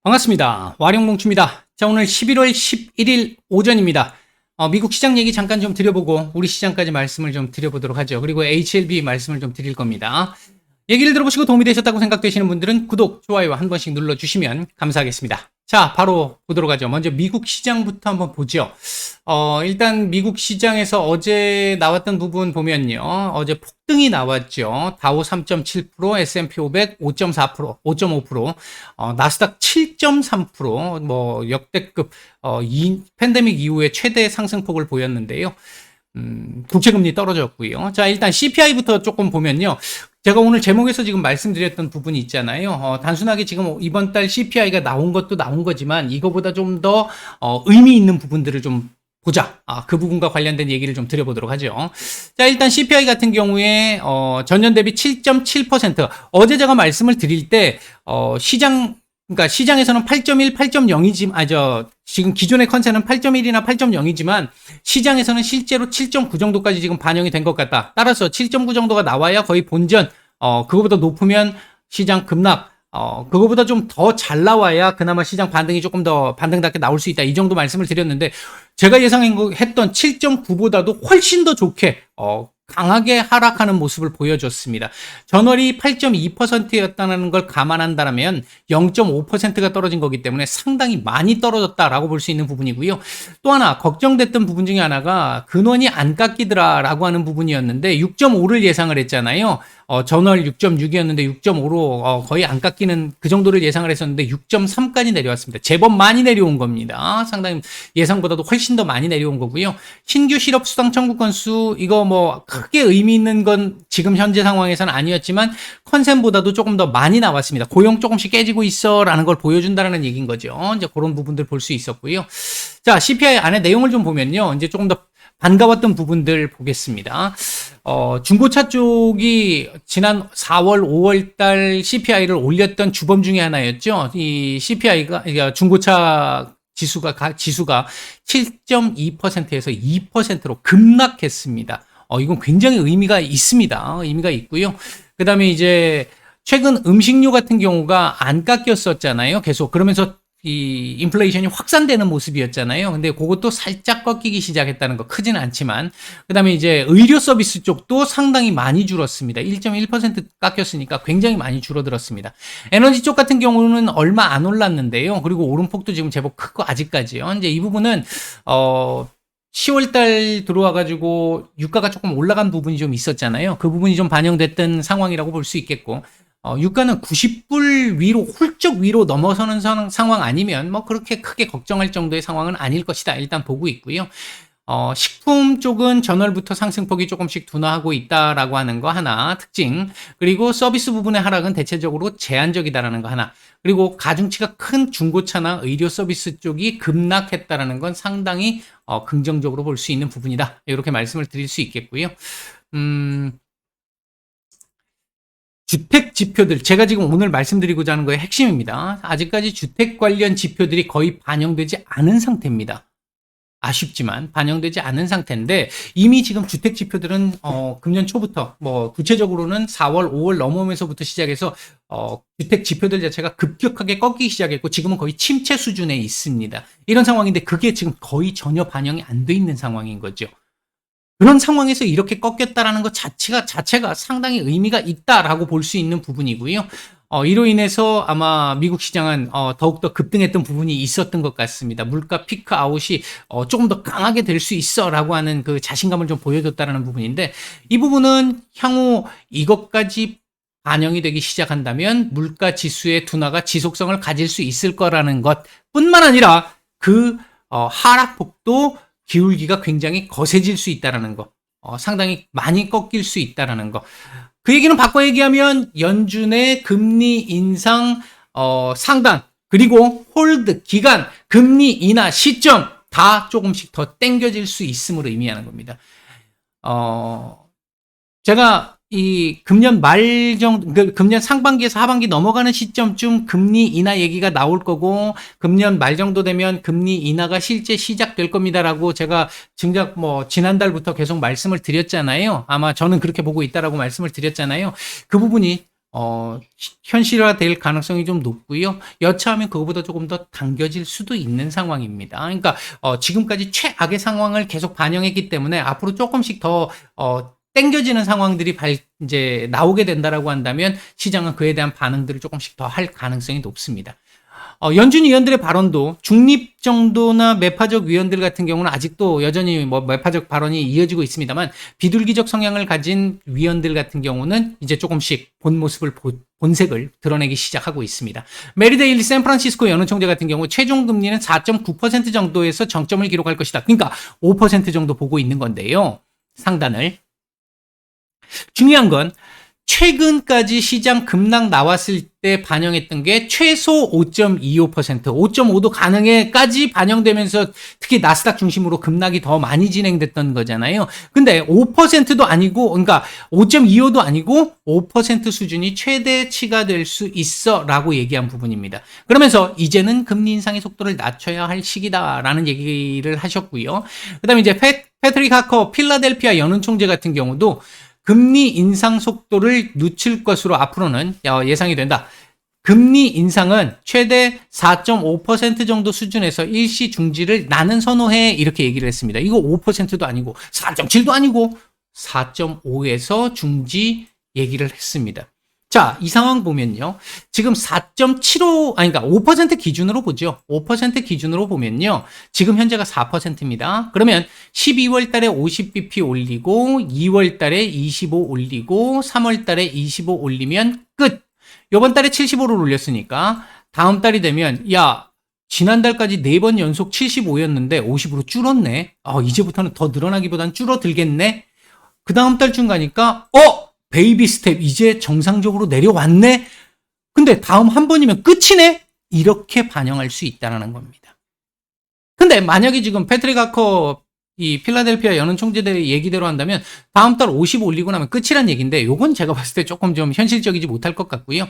반갑습니다. 와룡봉추입니다. 자, 오늘 11월 11일 오전입니다. 미국 시장 얘기 잠깐 좀 드려보고 우리 시장까지 말씀을 좀 드려보도록 하죠. 그리고 HLB 말씀을 좀 드릴 겁니다. 얘기를 들어보시고 도움이 되셨다고 생각되시는 분들은 구독, 좋아요 한 번씩 눌러주시면 감사하겠습니다. 자, 바로 보도록 하죠. 먼저 미국 시장부터 한번 보죠. 일단 미국 시장에서 어제 나왔던 부분 보면요. 어제 폭등이 나왔죠. 다우 3.7%, S&P 500 5.4%, 5.5%, 나스닥 7.3%, 뭐 역대급 팬데믹 이후에 최대 상승폭을 보였는데요. 국채금리 떨어졌고요. 자, 일단 CPI부터 조금 보면요. 제가 오늘 제목에서 지금 말씀드렸던 부분이 있잖아요. 단순하게 지금 이번 달 CPI가 나온 것도 나온 거지만 이거보다 좀 더 의미 있는 부분들을 좀 보자. 그 부분과 관련된 얘기를 좀 드려보도록 하죠. 자, 일단 CPI 같은 경우에 전년 대비 7.7%. 어제 제가 말씀을 드릴 때 그러니까 시장에서는 8.1, 8.0이지만 지금 기존의 컨센은 8.1이나 8.0이지만 시장에서는 실제로 7.9 정도까지 지금 반영이 된 것 같다. 따라서 7.9 정도가 나와야 거의 본전, 그거보다 높으면 시장 급락, 그거보다 좀 더 잘 나와야 그나마 시장 반등이 조금 더 반등답게 나올 수 있다. 이 정도 말씀을 드렸는데 제가 예상했던 7.9보다도 훨씬 더 좋게 강하게 하락하는 모습을 보여줬습니다. 전월이 8.2%였다는 걸 감안한다면 0.5%가 떨어진 거기 때문에 상당히 많이 떨어졌다라고 볼 수 있는 부분이고요. 또 하나 걱정됐던 부분 중에 하나가 근원이 안 깎이더라라고 하는 부분이었는데 6.5를 예상을 했잖아요. 전월 6.6이었는데 6.5로 거의 안 깎이는 그 정도를 예상을 했었는데 6.3까지 내려왔습니다. 제법 많이 내려온 겁니다. 상당히 예상보다도 훨씬 더 많이 내려온 거고요. 신규 실업 수당 청구 건수 이거 뭐 크게 의미 있는 건 지금 현재 상황에서는 아니었지만 컨센보다도 조금 더 많이 나왔습니다. 고용 조금씩 깨지고 있어라는 걸 보여준다는 얘기인 거죠. 이제 그런 부분들 볼 수 있었고요. 자, CPI 안에 내용을 좀 보면요. 이제 조금 더 반가웠던 부분들 보겠습니다. 중고차 쪽이 지난 4월, 5월 달 CPI를 올렸던 주범 중에 하나였죠. 이 CPI가, 중고차 지수가 7.2%에서 2%로 급락했습니다. 이건 굉장히 의미가 있습니다. 의미가 있고요. 그 다음에 이제 최근 음식료 같은 경우가 안 깎였었잖아요. 계속. 그러면서 이 인플레이션이 확산되는 모습이었잖아요. 근데 그것도 살짝 꺾이기 시작했다는 거 크진 않지만 그다음에 이제 의료 서비스 쪽도 상당히 많이 줄었습니다. 1.1% 깎였으니까 굉장히 많이 줄어들었습니다. 에너지 쪽 같은 경우는 얼마 안 올랐는데요. 그리고 오름폭도 지금 제법 크고 아직까지요. 이제 이 부분은 10월 달 들어와 가지고 유가가 조금 올라간 부분이 좀 있었잖아요. 그 부분이 좀 반영됐던 상황이라고 볼 수 있겠고 유가는 90불 위로 훌쩍 위로 넘어서는 상황 아니면 뭐 그렇게 크게 걱정할 정도의 상황은 아닐 것이다. 일단 보고 있고요. 식품 쪽은 전월부터 상승폭이 조금씩 둔화하고 있다라고 하는 거 하나 특징. 그리고 서비스 부분의 하락은 대체적으로 제한적이다라는 거 하나. 그리고 가중치가 큰 중고차나 의료 서비스 쪽이 급락했다라는 건 상당히 긍정적으로 볼 수 있는 부분이다. 이렇게 말씀을 드릴 수 있겠고요. 주택 지표들, 제가 지금 오늘 말씀드리고자 하는 거의 핵심입니다. 아직까지 주택 관련 지표들이 거의 반영되지 않은 상태입니다. 아쉽지만 반영되지 않은 상태인데 이미 지금 주택 지표들은 금년 초부터 뭐 구체적으로는 4월, 5월 넘어오면서부터 시작해서 주택 지표들 자체가 급격하게 꺾이기 시작했고 지금은 거의 침체 수준에 있습니다. 이런 상황인데 그게 지금 거의 전혀 반영이 안 돼 있는 상황인 거죠. 그런 상황에서 이렇게 꺾였다라는 것 자체가 상당히 의미가 있다라고 볼 수 있는 부분이고요. 이로 인해서 아마 미국 시장은 더욱더 급등했던 부분이 있었던 것 같습니다. 물가 피크 아웃이 조금 더 강하게 될 수 있어라고 하는 그 자신감을 좀 보여줬다라는 부분인데 이 부분은 향후 이것까지 반영이 되기 시작한다면 물가 지수의 둔화가 지속성을 가질 수 있을 거라는 것뿐만 아니라 그 하락폭도 기울기가 굉장히 거세질 수 있다라는 거, 상당히 많이 꺾일 수 있다라는 거. 그 얘기는 바꿔 얘기하면 연준의 금리 인상 상단 그리고 홀드 기간, 금리 인하 시점 다 조금씩 더 땡겨질 수 있음을 의미하는 겁니다. 제가 이 금년 말 정도, 금년 상반기에서 하반기 넘어가는 시점쯤 금리 인하 얘기가 나올 거고, 금년 말 정도 되면 금리 인하가 실제 시작될 겁니다라고 제가 증작 지난달부터 계속 말씀을 드렸잖아요. 아마 저는 그렇게 보고 있다라고 말씀을 드렸잖아요. 그 부분이 현실화될 가능성이 좀 높고요. 여차하면 그거보다 조금 더 당겨질 수도 있는 상황입니다. 그러니까 지금까지 최악의 상황을 계속 반영했기 때문에 앞으로 조금씩 더 땡겨지는 상황들이 이제 나오게 된다라고 한다면 시장은 그에 대한 반응들을 조금씩 더 할 가능성이 높습니다. 연준 위원들의 발언도 중립 정도나 매파적 위원들 같은 경우는 아직도 여전히 뭐 매파적 발언이 이어지고 있습니다만 비둘기적 성향을 가진 위원들 같은 경우는 이제 조금씩 본 모습을 본색을 드러내기 시작하고 있습니다. 메리데일리 샌프란시스코 연은총재 같은 경우 최종 금리는 4.9% 정도에서 정점을 기록할 것이다. 그러니까 5% 정도 보고 있는 건데요. 상단을. 중요한 건 최근까지 시장 급락 나왔을 때 반영했던 게 최소 5.25%, 5.5도 가능해까지 반영되면서 특히 나스닥 중심으로 급락이 더 많이 진행됐던 거잖아요. 근데 5%도 아니고, 그러니까 5.25도 아니고 5% 수준이 최대치가 될 수 있어라고 얘기한 부분입니다. 그러면서 이제는 금리 인상의 속도를 낮춰야 할 시기다라는 얘기를 하셨고요. 그다음에 이제 패트릭 하커 필라델피아 연은총재 같은 경우도 금리 인상 속도를 늦출 것으로 앞으로는 예상이 된다. 금리 인상은 최대 4.5% 정도 수준에서 일시 중지를 나는 선호해 이렇게 얘기를 했습니다. 이거 5%도 아니고 4.7도 아니고 4.5에서 중지 얘기를 했습니다. 자, 이 상황 보면요. 지금 4.75, 그러니까 5% 기준으로 보죠. 5% 기준으로 보면요. 지금 현재가 4%입니다. 그러면 12월 달에 50bp 올리고, 2월 달에 25 올리고, 3월 달에 25 올리면 끝. 요번 달에 75를 올렸으니까, 다음 달이 되면, 야, 지난달까지 4번 연속 75였는데 50으로 줄었네. 이제부터는 더 늘어나기보단 줄어들겠네. 그 다음 달쯤 가니까, 베이비 스텝 이제 정상적으로 내려왔네. 근데 다음 한 번이면 끝이네. 이렇게 반영할 수 있다는 겁니다. 근데 만약에 지금 패트릭 하커 이 필라델피아 연은 총재들의 얘기대로 한다면 다음 달 50 올리고 나면 끝이란 얘기인데 요건 제가 봤을 때 조금 좀 현실적이지 못할 것 같고요.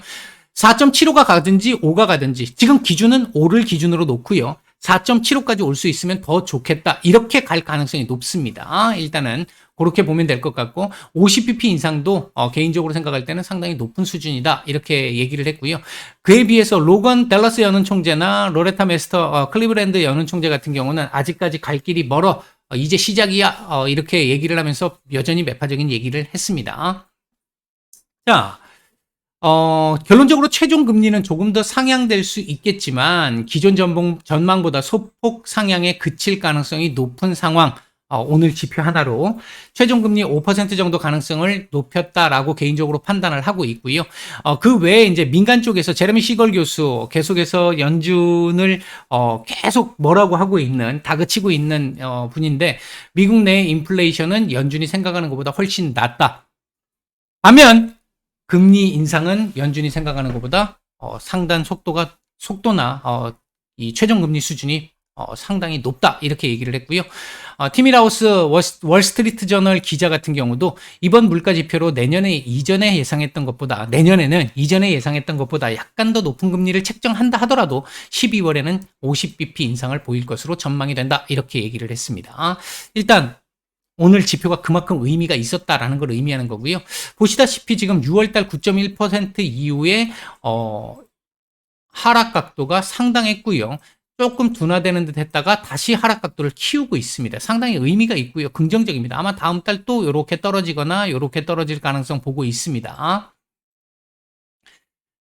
4.75가 가든지 5가 가든지 지금 기준은 5를 기준으로 놓고요. 4.75까지 올 수 있으면 더 좋겠다. 이렇게 갈 가능성이 높습니다. 일단은 그렇게 보면 될 것 같고 50bp 인상도 개인적으로 생각할 때는 상당히 높은 수준이다. 이렇게 얘기를 했고요. 그에 비해서 로건 댈러스 연은 총재나 로레타 메스터 클리브랜드 연은 총재 같은 경우는 아직까지 갈 길이 멀어. 이제 시작이야. 이렇게 얘기를 하면서 여전히 매파적인 얘기를 했습니다. 자, 결론적으로 최종 금리는 조금 더 상향될 수 있겠지만 기존 전망보다 소폭 상향에 그칠 가능성이 높은 상황. 오늘 지표 하나로 최종 금리 5% 정도 가능성을 높였다라고 개인적으로 판단을 하고 있고요. 그 외에 이제 민간 쪽에서 제레미 시걸 교수 계속해서 연준을 계속 뭐라고 하고 있는 다그치고 있는 분인데 미국 내 인플레이션은 연준이 생각하는 것보다 훨씬 낮다. 반면 금리 인상은 연준이 생각하는 것보다 상당 속도나 이 최종 금리 수준이 상당히 높다 이렇게 얘기를 했고요. 티미 라우스 월스트리트 저널 기자 같은 경우도 이번 물가 지표로 내년에는 이전에 예상했던 것보다 약간 더 높은 금리를 책정한다 하더라도 12월에는 50bp 인상을 보일 것으로 전망이 된다 이렇게 얘기를 했습니다. 일단 오늘 지표가 그만큼 의미가 있었다라는 걸 의미하는 거고요. 보시다시피 지금 6월달 9.1% 이후에 하락 각도가 상당했고요. 조금 둔화되는 듯 했다가 다시 하락 각도를 키우고 있습니다. 상당히 의미가 있고요. 긍정적입니다. 아마 다음 달 또 이렇게 떨어지거나 이렇게 떨어질 가능성 보고 있습니다.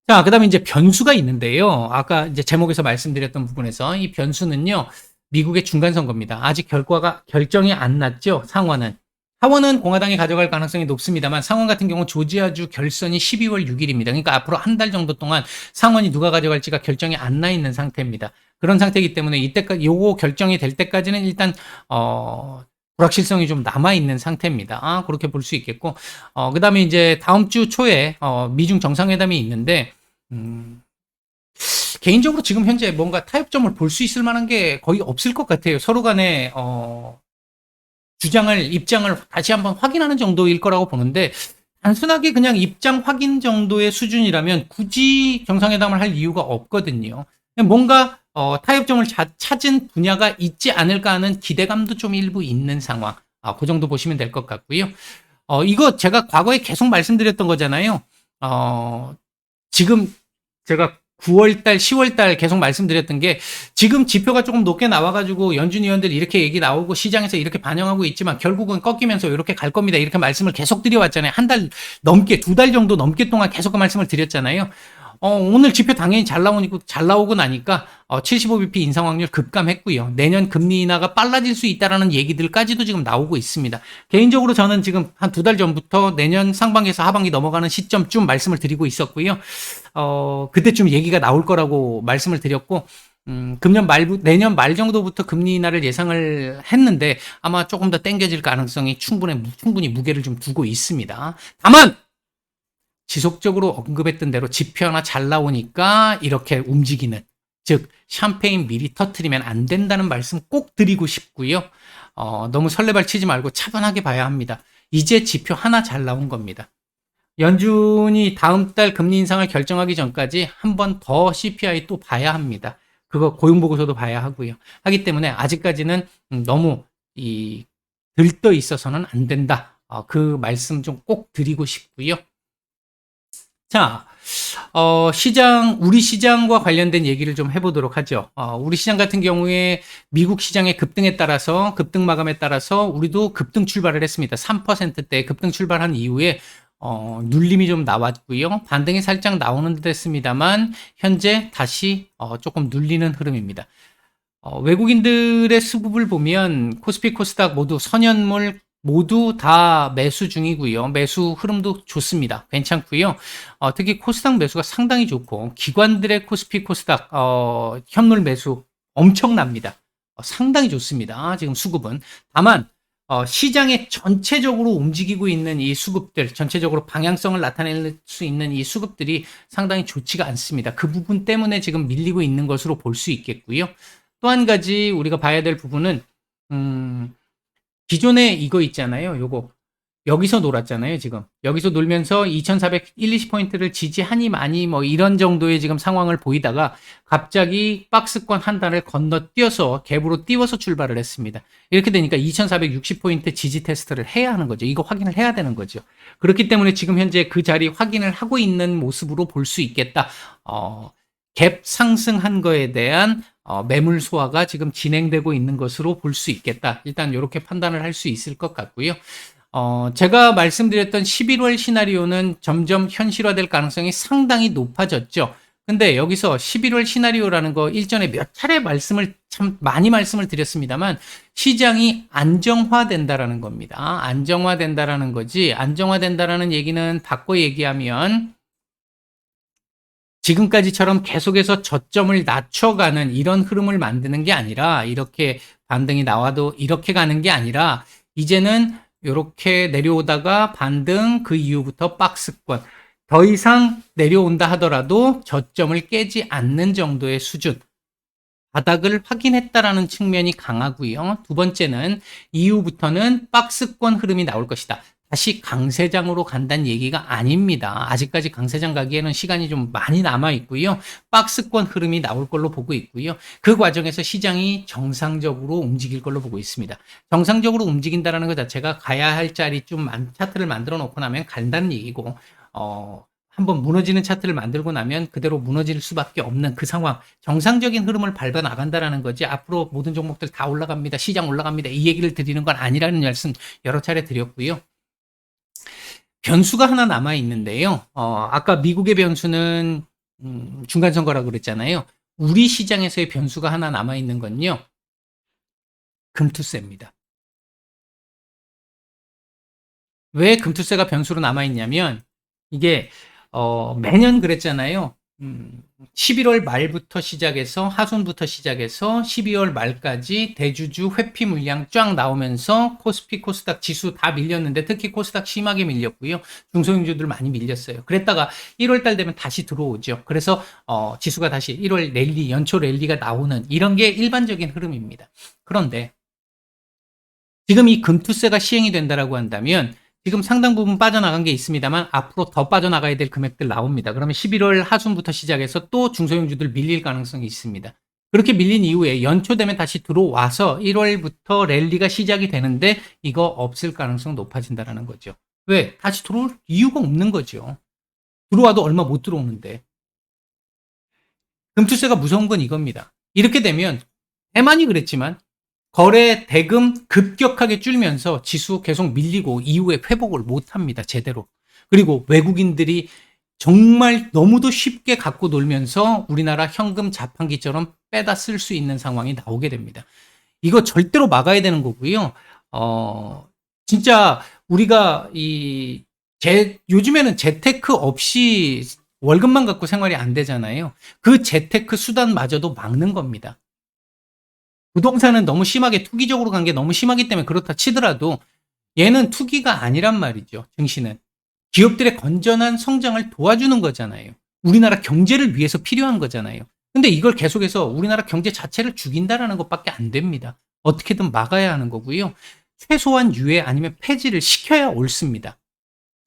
자, 그 다음에 이제 변수가 있는데요. 아까 이제 제목에서 말씀드렸던 부분에서 이 변수는요, 미국의 중간선거입니다. 아직 결정이 안 났죠, 상원은. 하원은 공화당이 가져갈 가능성이 높습니다만 상원 같은 경우 조지아주 결선이 12월 6일입니다. 그러니까 앞으로 한 달 정도 동안 상원이 누가 가져갈지가 결정이 안 나 있는 상태입니다. 그런 상태이기 때문에 이때까지 요거 결정이 될 때까지는 일단 불확실성이 좀 남아 있는 상태입니다. 그렇게 볼 수 있겠고 그다음에 이제 다음 주 초에 미중 정상회담이 있는데 개인적으로 지금 현재 뭔가 타협점을 볼 수 있을 만한 게 거의 없을 것 같아요. 서로 간에 입장을 다시 한번 확인하는 정도일 거라고 보는데 단순하게 그냥 입장 확인 정도의 수준이라면 굳이 정상회담을 할 이유가 없거든요. 뭔가 타협점을 찾은 분야가 있지 않을까 하는 기대감도 좀 일부 있는 상황. 그 정도 보시면 될 것 같고요. 이거 제가 과거에 계속 말씀드렸던 거잖아요. 지금 제가 9월달, 10월달 계속 말씀드렸던 게 지금 지표가 조금 높게 나와가지고 연준 위원들이 이렇게 얘기 나오고 시장에서 이렇게 반영하고 있지만 결국은 꺾이면서 이렇게 갈 겁니다. 이렇게 말씀을 계속 드려왔잖아요. 한 달 넘게, 2달 정도 넘게 동안 계속 그 말씀을 드렸잖아요. 오늘 지표 당연히 잘 나오고 나니까 75bp 인상 확률 급감했고요. 내년 금리 인하가 빨라질 수 있다라는 얘기들까지도 지금 나오고 있습니다. 개인적으로 저는 지금 한 2달 전부터 내년 상반기에서 하반기 넘어가는 시점쯤 말씀을 드리고 있었고요. 그때쯤 얘기가 나올 거라고 말씀을 드렸고, 내년 말 정도부터 금리 인하를 예상을 했는데 아마 조금 더 땡겨질 가능성이 충분히 무게를 좀 두고 있습니다. 다만 지속적으로 언급했던 대로 지표 하나 잘 나오니까 이렇게 움직이는, 즉 샴페인 미리 터트리면 안 된다는 말씀 꼭 드리고 싶고요. 너무 설레발 치지 말고 차분하게 봐야 합니다. 이제 지표 하나 잘 나온 겁니다. 연준이 다음 달 금리 인상을 결정하기 전까지 한 번 더 CPI 또 봐야 합니다. 그거 고용보고서도 봐야 하고요. 하기 때문에 아직까지는 너무 들떠 있어서는 안 된다. 그 말씀 좀 꼭 드리고 싶고요. 자, 우리 시장과 관련된 얘기를 좀 해보도록 하죠. 우리 시장 같은 경우에 미국 시장의 급등 마감에 따라서 우리도 급등 출발을 했습니다. 3%대 급등 출발한 이후에 눌림이 좀 나왔고요. 반등이 살짝 나오는 듯 했습니다만 현재 다시 조금 눌리는 흐름입니다. 외국인들의 수급을 보면 코스피, 코스닥 모두 선현물 모두 다 매수 중이고요. 매수 흐름도 좋습니다. 괜찮고요. 특히 코스닥 매수가 상당히 좋고 기관들의 코스피, 코스닥 현물 매수 엄청납니다. 상당히 좋습니다. 지금 수급은. 다만 시장에 전체적으로 움직이고 있는 이 수급들, 전체적으로 방향성을 나타낼 수 있는 이 수급들이 상당히 좋지가 않습니다. 그 부분 때문에 지금 밀리고 있는 것으로 볼 수 있겠고요. 또 한 가지 우리가 봐야 될 부분은 기존에 이거 있잖아요. 요거 여기서 놀았잖아요. 지금 여기서 놀면서 2420포인트를 지지하니 마니 뭐 이런 정도의 지금 상황을 보이다가 갑자기 박스권 한 단을 건너뛰어서 갭으로 띄워서 출발을 했습니다. 이렇게 되니까 2460포인트 지지 테스트를 해야 하는 거죠. 이거 확인을 해야 되는 거죠. 그렇기 때문에 지금 현재 그 자리 확인을 하고 있는 모습으로 볼 수 있겠다. 갭 상승한 거에 대한 매물 소화가 지금 진행되고 있는 것으로 볼 수 있겠다. 일단 이렇게 판단을 할 수 있을 것 같고요. 제가 말씀드렸던 11월 시나리오는 점점 현실화될 가능성이 상당히 높아졌죠. 근데 여기서 11월 시나리오라는 거 일전에 몇 차례 참 많이 말씀을 드렸습니다만 시장이 안정화된다라는 겁니다. 안정화된다라는 거지. 안정화된다라는 얘기는 바꿔 얘기하면 지금까지처럼 계속해서 저점을 낮춰가는 이런 흐름을 만드는 게 아니라 이렇게 반등이 나와도 이렇게 가는 게 아니라 이제는 이렇게 내려오다가 반등 그 이후부터 박스권 더 이상 내려온다 하더라도 저점을 깨지 않는 정도의 수준 바닥을 확인했다라는 측면이 강하고요. 두 번째는 이후부터는 박스권 흐름이 나올 것이다. 다시 강세장으로 간다는 얘기가 아닙니다. 아직까지 강세장 가기에는 시간이 좀 많이 남아 있고요. 박스권 흐름이 나올 걸로 보고 있고요. 그 과정에서 시장이 정상적으로 움직일 걸로 보고 있습니다. 정상적으로 움직인다는 것 자체가 가야 할 자리 차트를 만들어 놓고 나면 간다는 얘기고 한번 무너지는 차트를 만들고 나면 그대로 무너질 수밖에 없는 그 상황, 정상적인 흐름을 밟아 나간다라는 거지 앞으로 모든 종목들 다 올라갑니다. 시장 올라갑니다. 이 얘기를 드리는 건 아니라는 말씀 여러 차례 드렸고요. 변수가 하나 남아 있는데요. 아까 미국의 변수는 중간선거라고 그랬잖아요. 우리 시장에서의 변수가 하나 남아 있는 건요. 금투세입니다. 왜 금투세가 변수로 남아 있냐면 이게 매년 그랬잖아요. 11월 말부터 시작해서 하순부터 시작해서 12월 말까지 대주주 회피 물량 쫙 나오면서 코스피 코스닥 지수 다 밀렸는데 특히 코스닥 심하게 밀렸고요. 중소형주들 많이 밀렸어요. 그랬다가 1월 달 되면 다시 들어오죠. 그래서 지수가 다시 1월 랠리 연초 랠리가 나오는 이런 게 일반적인 흐름입니다. 그런데 지금 이 금투세가 시행이 된다라고 한다면 지금 상당 부분 빠져나간 게 있습니다만 앞으로 더 빠져나가야 될 금액들 나옵니다. 그러면 11월 하순부터 시작해서 또 중소형주들 밀릴 가능성이 있습니다. 그렇게 밀린 이후에 연초 되면 다시 들어와서 1월부터 랠리가 시작이 되는데 이거 없을 가능성 높아진다는 거죠. 왜? 다시 들어올 이유가 없는 거죠. 들어와도 얼마 못 들어오는데. 금투세가 무서운 건 이겁니다. 이렇게 되면 대만이 그랬지만 거래 대금 급격하게 줄면서 지수 계속 밀리고 이후에 회복을 못합니다. 제대로. 그리고 외국인들이 정말 너무도 쉽게 갖고 놀면서 우리나라 현금 자판기처럼 빼다 쓸 수 있는 상황이 나오게 됩니다. 이거 절대로 막아야 되는 거고요. 진짜 우리가 요즘에는 재테크 없이 월급만 갖고 생활이 안 되잖아요. 그 재테크 수단마저도 막는 겁니다. 부동산은 너무 심하게 투기적으로 간 게 너무 심하기 때문에 그렇다 치더라도 얘는 투기가 아니란 말이죠. 증시는. 기업들의 건전한 성장을 도와주는 거잖아요. 우리나라 경제를 위해서 필요한 거잖아요. 근데 이걸 계속해서 우리나라 경제 자체를 죽인다라는 것밖에 안 됩니다. 어떻게든 막아야 하는 거고요. 최소한 유예 아니면 폐지를 시켜야 옳습니다.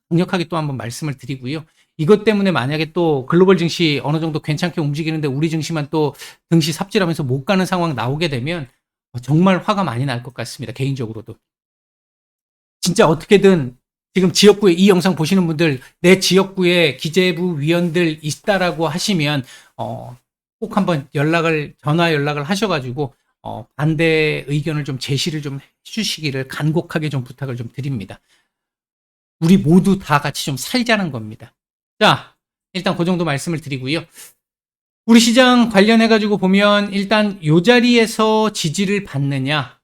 강력하게 또 한번 말씀을 드리고요. 이것 때문에 만약에 또 글로벌 증시 어느 정도 괜찮게 움직이는데 우리 증시만 또 등시 삽질하면서 못 가는 상황 나오게 되면 정말 화가 많이 날 것 같습니다. 개인적으로도. 진짜 어떻게든 지금 지역구에 이 영상 보시는 분들 내 지역구에 기재부 위원들 있다라고 하시면 꼭 한번 전화 연락을 하셔가지고 반대 의견을 좀 제시를 좀 해주시기를 간곡하게 좀 부탁을 좀 드립니다. 우리 모두 다 같이 좀 살자는 겁니다. 자, 일단 그 정도 말씀을 드리고요. 우리 시장 관련해가지고 보면 일단 요 자리에서 지지를 받느냐,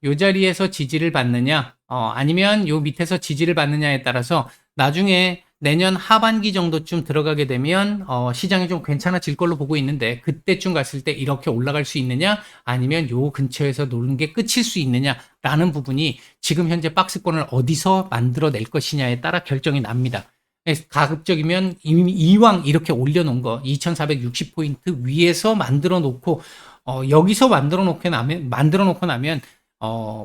아니면 요 밑에서 지지를 받느냐에 따라서 나중에 내년 하반기 정도쯤 들어가게 되면 시장이 좀 괜찮아질 걸로 보고 있는데 그때쯤 갔을 때 이렇게 올라갈 수 있느냐 아니면 요 근처에서 노는 게 끝일 수 있느냐라는 부분이 지금 현재 박스권을 어디서 만들어낼 것이냐에 따라 결정이 납니다. 가급적이면 이왕 이렇게 올려놓은 거 2460포인트 위에서 만들어 놓고 여기서 만들어 놓고 나면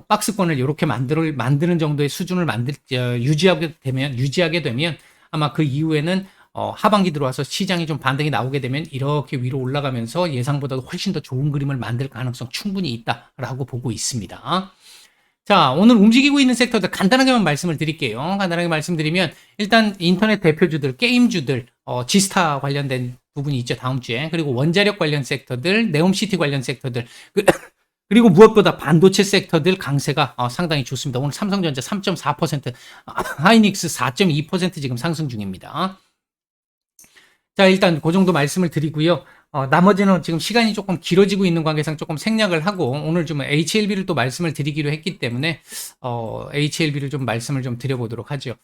박스권을 이렇게 만드는 정도의 수준을 유지하게 되면 아마 그 이후에는 하반기 들어와서 시장이 좀 반등이 나오게 되면 이렇게 위로 올라가면서 예상보다도 훨씬 더 좋은 그림을 만들 가능성 충분히 있다라고 보고 있습니다. 자, 오늘 움직이고 있는 섹터들 간단하게만 말씀을 드릴게요. 간단하게 말씀드리면 일단 인터넷 대표주들, 게임주들, 지스타 관련된 부분이 있죠. 다음 주에. 그리고 원자력 관련 섹터들, 네옴시티 관련 섹터들, 그리고 무엇보다 반도체 섹터들 강세가 상당히 좋습니다. 오늘 삼성전자 3.4%, 하이닉스 4.2% 지금 상승 중입니다. 자, 일단 그 정도 말씀을 드리고요. 나머지는 지금 시간이 조금 길어지고 있는 관계상 조금 생략을 하고 오늘 좀 HLB를 또 말씀을 드리기로 했기 때문에 HLB를 좀 말씀을 좀 드려보도록 하죠.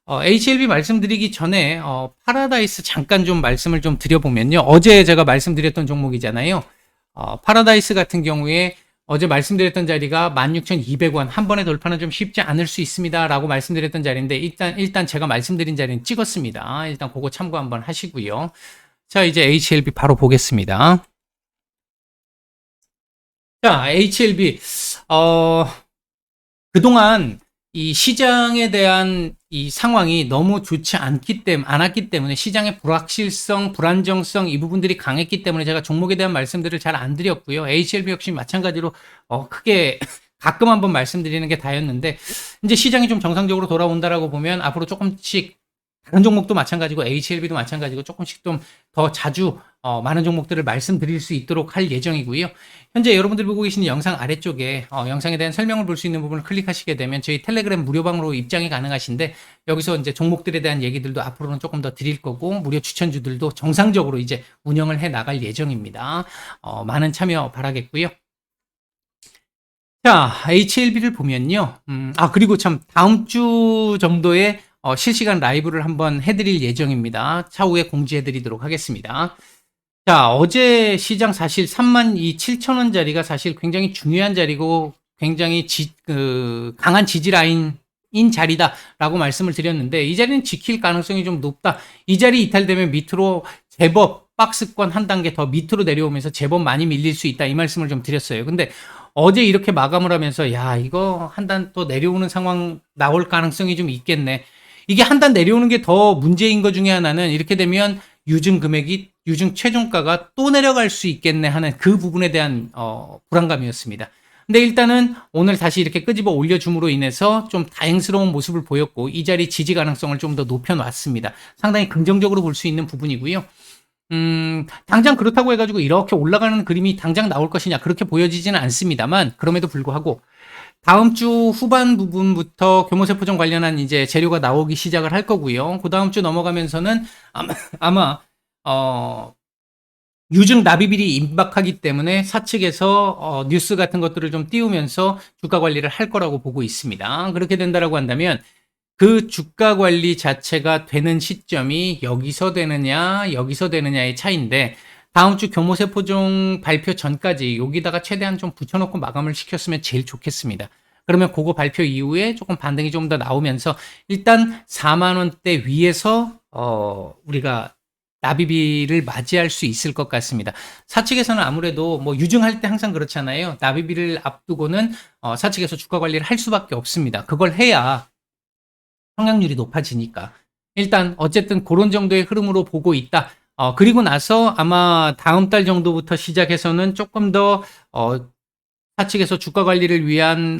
HLB 말씀드리기 전에 파라다이스 잠깐 좀 말씀을 좀 드려보면요. 어제 제가 말씀드렸던 종목이잖아요. 파라다이스 같은 경우에 어제 말씀드렸던 자리가 16,200원 한 번에 돌파는 좀 쉽지 않을 수 있습니다 라고 말씀드렸던 자리인데 일단 제가 말씀드린 자리는 찍었습니다. 일단 그거 참고 한번 하시고요. 자, 이제 HLB 바로 보겠습니다. 자, HLB 그동안 이 시장에 대한 이 상황이 너무 좋지 않았기 때문에 시장의 불확실성, 불안정성 이 부분들이 강했기 때문에 제가 종목에 대한 말씀들을 잘 안 드렸고요. HLB 역시 마찬가지로 크게 가끔 한번 말씀드리는 게 다였는데 이제 시장이 좀 정상적으로 돌아온다라고 보면 앞으로 조금씩 다른 종목도 마찬가지고 HLB도 마찬가지고 조금씩 좀 더 자주 많은 종목들을 말씀드릴 수 있도록 할 예정이고요. 현재 여러분들이 보고 계시는 영상 아래쪽에 영상에 대한 설명을 볼 수 있는 부분을 클릭하시게 되면 저희 텔레그램 무료방으로 입장이 가능하신데 여기서 이제 종목들에 대한 얘기들도 앞으로는 조금 더 드릴 거고 무료 추천주들도 정상적으로 이제 운영을 해 나갈 예정입니다. 많은 참여 바라겠고요. 자, HLB를 보면요. 그리고 참 다음 주 정도에 실시간 라이브를 한번 해드릴 예정입니다. 차후에 공지해드리도록 하겠습니다. 자, 어제 시장 사실 37,000원 자리가 사실 굉장히 중요한 자리고 굉장히 강한 지지 라인인 자리다라고 말씀을 드렸는데 이 자리는 지킬 가능성이 좀 높다. 이 자리 이탈되면 밑으로 제법 박스권 한 단계 더 밑으로 내려오면서 제법 많이 밀릴 수 있다. 이 말씀을 좀 드렸어요. 근데 어제 이렇게 마감을 하면서 야, 이거 한 단 또 내려오는 상황 나올 가능성이 좀 있겠네. 이게 한 단 내려오는 게 더 문제인 것 중에 하나는 이렇게 되면 유증 최종가가 또 내려갈 수 있겠네 하는 그 부분에 대한 불안감이었습니다. 근데 일단은 오늘 다시 이렇게 끄집어 올려줌으로 인해서 좀 다행스러운 모습을 보였고 이 자리 지지 가능성을 좀 더 높여놨습니다. 상당히 긍정적으로 볼 수 있는 부분이고요. 당장 그렇다고 해가지고 이렇게 올라가는 그림이 당장 나올 것이냐 그렇게 보여지지는 않습니다만 그럼에도 불구하고 다음 주 후반 부분부터 교모세포종 관련한 이제 재료가 나오기 시작을 할 거고요. 그 다음 주 넘어가면서는 아마 유증 납입일이 임박하기 때문에 사측에서 뉴스 같은 것들을 좀 띄우면서 주가 관리를 할 거라고 보고 있습니다. 그렇게 된다라고 한다면 그 주가 관리 자체가 되는 시점이 여기서 되느냐의 차이인데 다음 주 교모세포종 발표 전까지 여기다가 최대한 좀 붙여놓고 마감을 시켰으면 제일 좋겠습니다. 그러면 그거 발표 이후에 조금 반등이 좀 더 나오면서 일단 4만 원대 위에서 우리가 납입일을 맞이할 수 있을 것 같습니다. 사측에서는 아무래도 뭐 유증할 때 항상 그렇잖아요. 납입일을 앞두고는 사측에서 주가 관리를 할 수밖에 없습니다. 그걸 해야 성장률이 높아지니까. 일단 어쨌든 그런 정도의 흐름으로 보고 있다. 그리고 나서 아마 다음 달 정도부터 시작해서는 조금 더 사측에서 주가 관리를 위한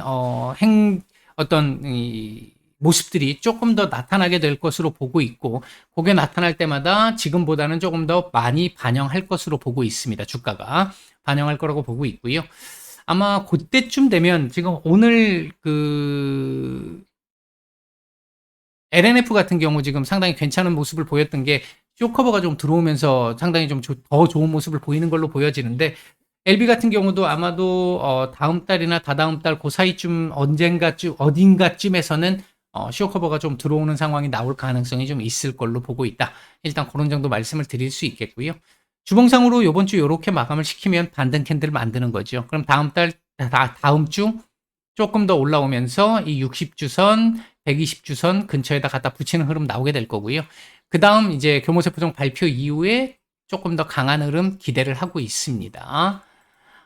어떤 이 모습들이 조금 더 나타나게 될 것으로 보고 있고 그게 나타날 때마다 지금보다는 조금 더 많이 반영할 것으로 보고 있습니다. 주가가 반영할 거라고 보고 있고요. 아마 그때쯤 되면 지금 오늘 LNF 같은 경우 지금 상당히 괜찮은 모습을 보였던 게 쇼커버가 좀 들어오면서 상당히 좀 더 좋은 모습을 보이는 걸로 보여지는데 LB 같은 경우도 아마도 다음 달이나 다다음 달 그 사이쯤 어딘가쯤에서는 쇼커버가 좀 들어오는 상황이 나올 가능성이 좀 있을 걸로 보고 있다. 일단 그런 정도 말씀을 드릴 수 있겠고요. 주봉상으로 이번 주 이렇게 마감을 시키면 반등 캔들을 만드는 거죠. 그럼 다음 주 조금 더 올라오면서 이 60주선, 120주선 근처에다 갖다 붙이는 흐름 나오게 될 거고요. 그 다음 이제 교모세포종 발표 이후에 조금 더 강한 흐름 기대를 하고 있습니다.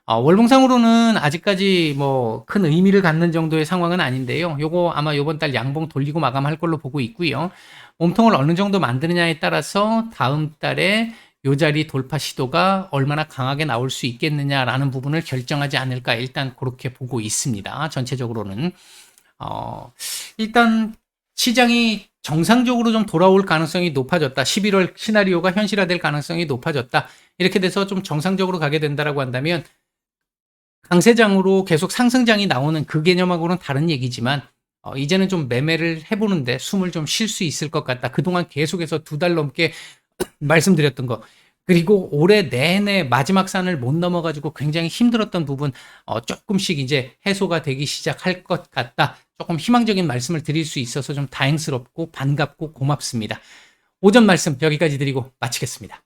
월봉상으로는 아직까지 뭐 큰 의미를 갖는 정도의 상황은 아닌데요. 요거 아마 요번 달 양봉 돌리고 마감할 걸로 보고 있고요. 몸통을 어느 정도 만드느냐에 따라서 다음 달에 요 자리 돌파 시도가 얼마나 강하게 나올 수 있겠느냐라는 부분을 결정하지 않을까 일단 그렇게 보고 있습니다. 전체적으로는 일단 시장이 정상적으로 좀 돌아올 가능성이 높아졌다. 11월 시나리오가 현실화될 가능성이 높아졌다. 이렇게 돼서 좀 정상적으로 가게 된다라고 한다면 강세장으로 계속 상승장이 나오는 그 개념하고는 다른 얘기지만 이제는 좀 매매를 해보는데 숨을 좀 쉴 수 있을 것 같다. 그동안 계속해서 2달 넘게 말씀드렸던 거. 그리고 올해 내내 마지막 산을 못 넘어가지고 굉장히 힘들었던 부분 조금씩 이제 해소가 되기 시작할 것 같다. 조금 희망적인 말씀을 드릴 수 있어서 좀 다행스럽고 반갑고 고맙습니다. 오전 말씀 여기까지 드리고 마치겠습니다.